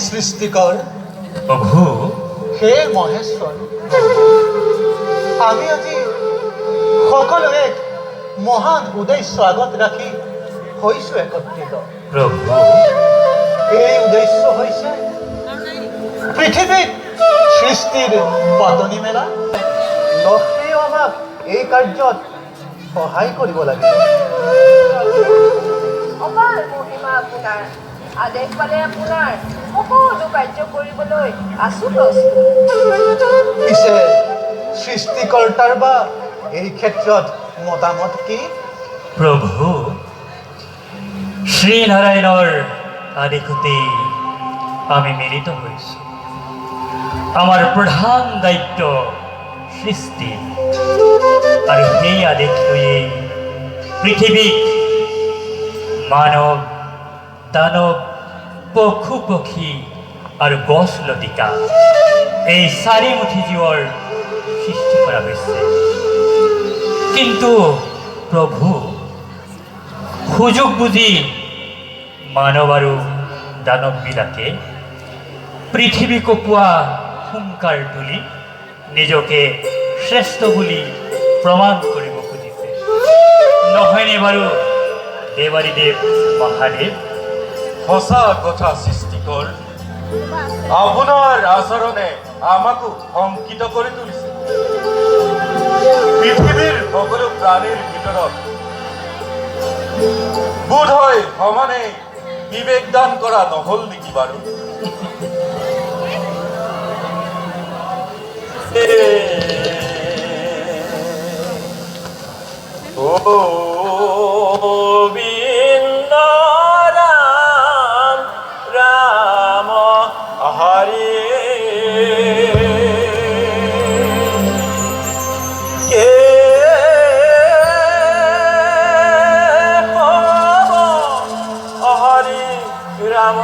সৃষ্টিকৰ প্ৰভু হে মহেশ্বৰ, আমি আজি সকলোৱে মহান উদ্দেশ্য আগত ৰাখি হৈছোঁ একত্ৰিত। প্ৰভু এই উদ্দেশ্য হৈছে পৃথিৱীত সৃষ্টিৰ পাতনি মেলা। লক্ষ্মীও আমাক এই কাৰ্যত সহায় কৰিব লাগিব। অপাৰ মহিমা আপোনাৰ, আদেশ পালে আপোনাৰ সকলো কাৰ্য কৰিবলৈ আছো প্ৰস্তুত। পিছে সৃষ্টিকৰ্তাৰ বা এই ক্ষেত্ৰত মতামত কি? প্ৰভু শ্ৰীনাৰায়ণৰ আদেশতেই আমি মিলিত হৈছোঁ। আমাৰ প্ৰধান দায়িত্ব সৃষ্টি, আৰু সেই আদেশ লৈয়ে পৃথিৱীক মানৱ, দানৱ, পশু পক্ষী আৰু গছ লতিকা এই চাৰিমুঠি জীৱৰ সৃষ্টি কৰা হৈছে। কিন্তু প্ৰভু সুযোগ বুজি মানৱ আৰু দানৱবিলাকে পৃথিৱী কঁপোৱা হুংকাৰ তুলি নিজকে শ্ৰেষ্ঠ বুলি প্ৰমাণ কৰিব খুজিছে, নহয়নে বাৰু দেৱাৰীদেৱ মহাদেৱ? সঁচা কথা সৃষ্টিকৰ, আপোনাৰ আচৰণে আমাকো শংকিত কৰি তুলিছে। পৃথিৱীৰ সকলো প্ৰাণীৰ ভিতৰত বোধ হয় সমানে বিবেক দান কৰা নহল নেকি বাৰু? গোবিন্দ ৰাম ৰাম হৰি কে হৰি ৰাম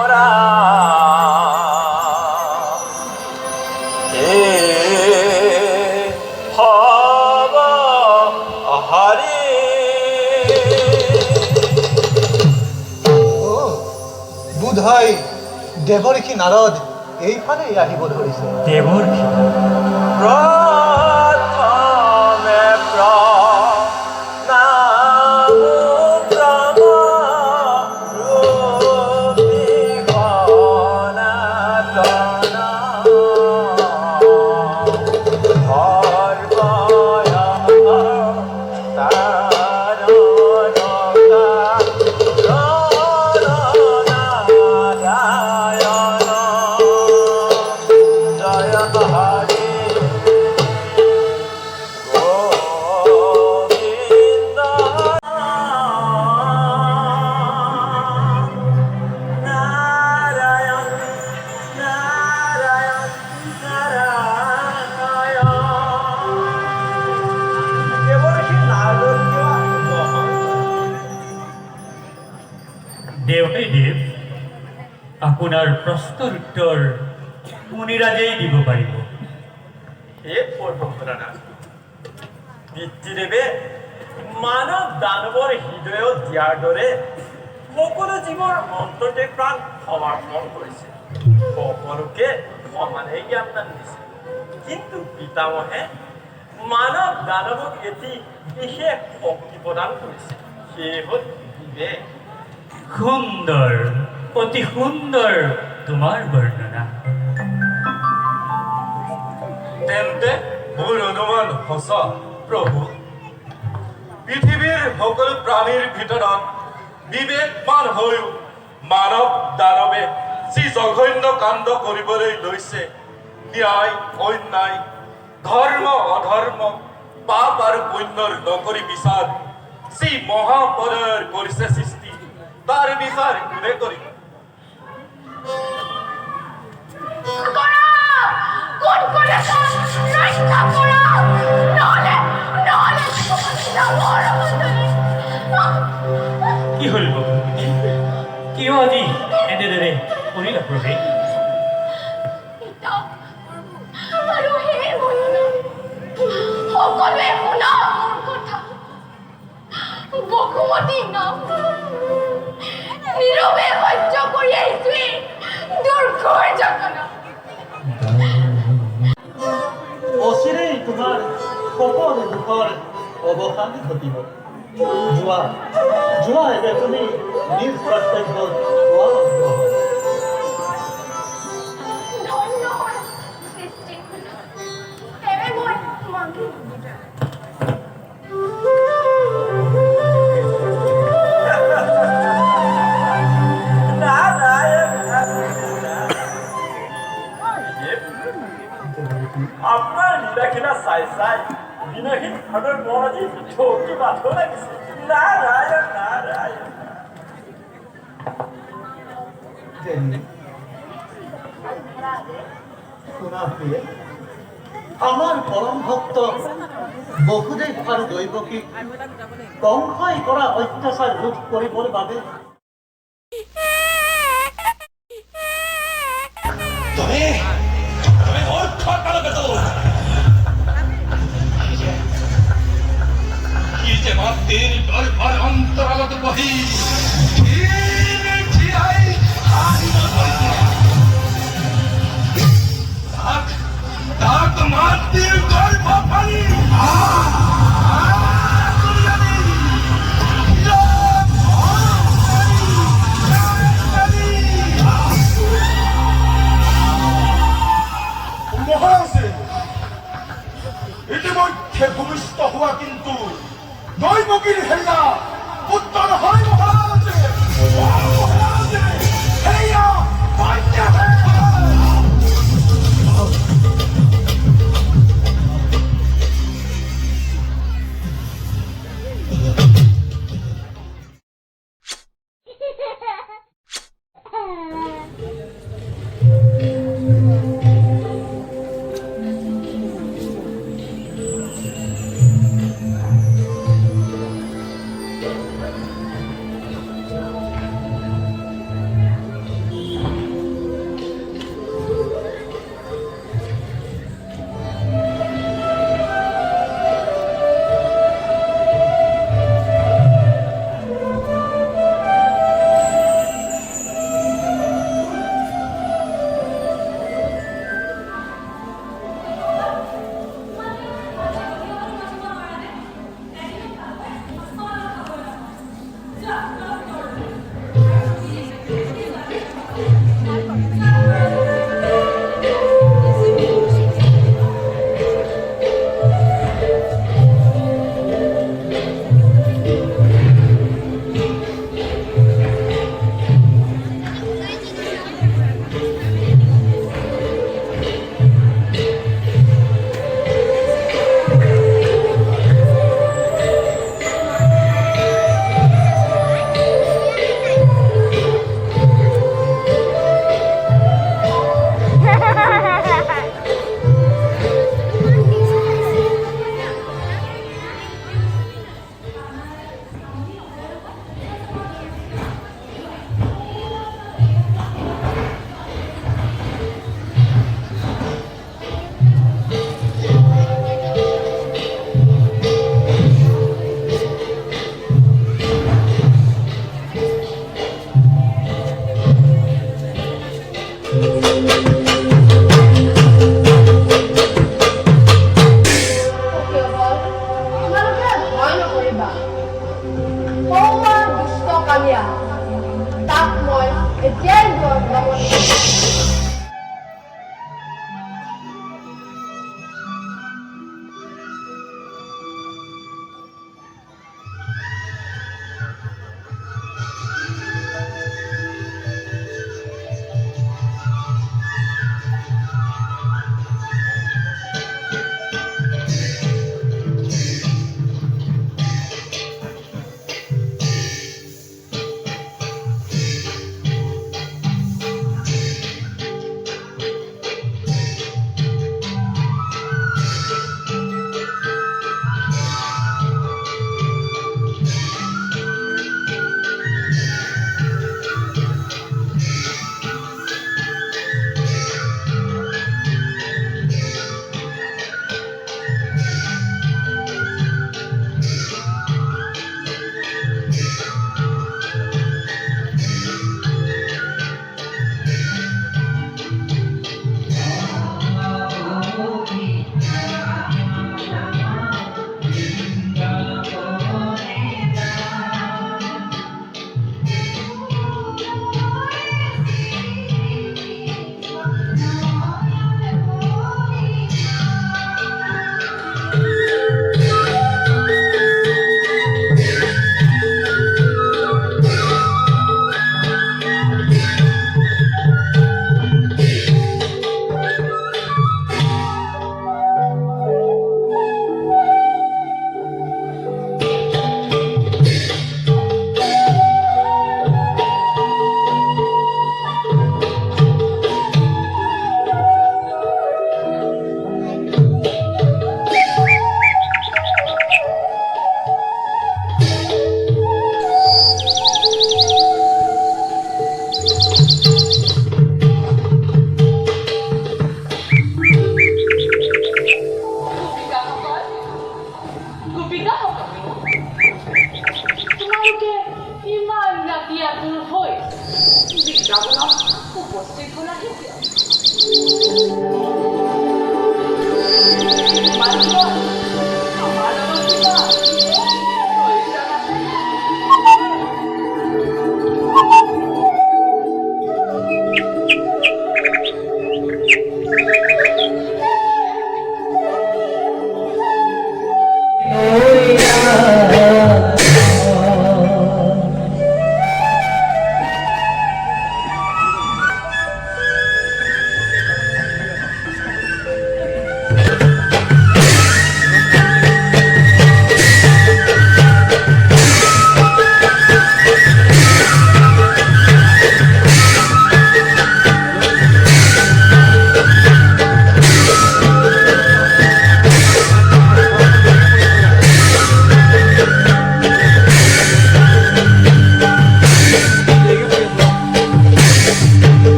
বোধহয় দেৱৰ্ষি নাৰদ এইফালে আহিব ধৰিছে। দেৱৰ্ষি প্ৰথমে প্ৰণাম দেৱাৰীদেৱ, আপোনাৰ প্ৰশ্নৰ উত্তৰ মুনিৰাজেই দিব পাৰিব। হে পূৰ্বপুৰাণা, পিতৃদেৱে মানৱ দানৱৰ হৃদয়ত দিয়াৰ দৰে সকলো জীৱৰ অন্তৰতে প্ৰাণ সমৰ্পণ কৰিছে, সকলোকে সমানে জ্ঞান দান দিছে। কিন্তু পিতামহে মানৱ দানৱক এটি বিশেষ শক্তি প্ৰদান কৰিছে, সেয়ে হ'ল বিবেক। সুন্দৰ, অতি সুন্দৰ তোমাৰ বৰ্ণনা। তেন্তে মোৰ অনুমান সঁচা প্ৰভু। পৃথিৱীৰ সকলো প্ৰাণীৰ ভিতৰত বিবেকবান হৈও মানৱ দানৱে যি জঘন্য কাণ্ড কৰিবলৈ লৈছে, ন্যায় অন্যায়, ধৰ্ম অধৰ্ম, পাপ আৰু পুণ্যৰ নকৰি বিচাৰ যি মহাপদৰ কৰিছে সৃষ্টি, তাৰ বিচাৰ কোনে কৰিব? কি হ'ল ভগৱতী? কিয় আজি এনেদৰে কৰিলা প্ৰভে? সকলোৱে শুনা মোৰ কথা। বসুমতী নাম নীৰৱে সহ্য কৰি আহিছোৱেই দুৰ্ঘৰ সকলো দুখৰ অৱসান ঘটিব। যোৱা যোৱা এতিয়া তুমি নিজ কৰ্তব্যত অগ্ৰসৰ। ধন্যবাদ সৃষ্টি এৰে মই মাকে আপনাৰ লীলাখেলা চাই চাই দিনহীন ভাবেৰ মন আজি ঠকি বাঁধো লাগিছে। নাৰায়ণ নাৰায়ণ। যেনে শুনা প্ৰিয়ে, আমাৰ পৰম ভক্ত বসুদেৱ আৰু দৈৱকীক কংসই কৰা অত্যাচাৰ ৰোধ কৰিবৰ বাবে মাতৃৰ গৰ্ভৰ অন্তৰালত বহি তাক মাতৃৰ গৰ্ভ পানী মহাৰাজে ইতিমধ্যে ভূমিষ্ঠ হোৱা কিন্তু দৈৱকীৰ হেৰিয়া পুত্ৰ নহয় মহাৰাজে। মহাৰাজে হেৰিয়া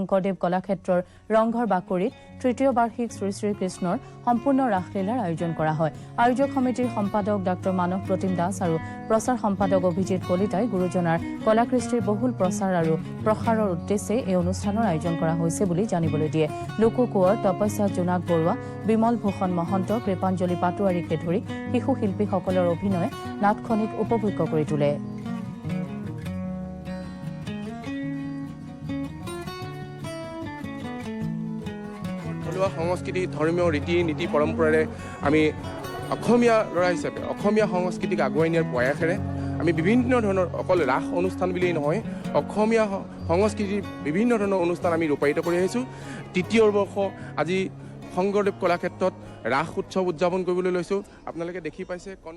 শংকৰদেৱ কলাক্ষেত্ৰৰ ৰংঘৰ বাকৰিত তৃতীয় বাৰ্ষিক শ্ৰী শ্ৰীকৃষ্ণৰ সম্পূৰ্ণ ৰাসলীলাৰ আয়োজন কৰা হয়। আয়োজক সমিতিৰ সম্পাদক ডাঃ মানৱ প্ৰতিম দাস আৰু প্ৰচাৰ সম্পাদক অভিজিৎ কলিতাই গুৰুজনাৰ কলাকৃষ্টিৰ বহুল প্ৰচাৰ আৰু প্ৰসাৰৰ উদ্দেশ্যে এই অনুষ্ঠানৰ আয়োজন কৰা হৈছে বুলি জানিবলৈ দিয়ে। লোক কোঁৱৰ তপস্যা জোনাক বৰুৱা, বিমল ভূষণ মহন্ত, কৃপাঞ্জলি পাটোৱাৰীকে ধৰি শিশু শিল্পীসকলৰ অভিনয়ে নাটখনিক উপভোগ্য কৰি তোলে। থলুৱা সংস্কৃতি, ধৰ্মীয় ৰীতি নীতি পৰম্পৰাৰে আমি অসমীয়া ল'ৰা হিচাপে অসমীয়া সংস্কৃতিক আগুৱাই নিয়াৰ প্ৰয়াসেৰে আমি বিভিন্ন ধৰণৰ অকল ৰাস অনুষ্ঠান বুলিয়েই নহয়, অসমীয়া সংস্কৃতিৰ বিভিন্ন ধৰণৰ অনুষ্ঠান আমি ৰূপায়িত কৰি আহিছোঁ। তৃতীয় বৰ্ষ আজি শংকৰদেৱ কলাক্ষেত্ৰত ৰাস উৎসৱ উদযাপন কৰিবলৈ লৈছোঁ। আপোনালোকে দেখি পাইছে কণ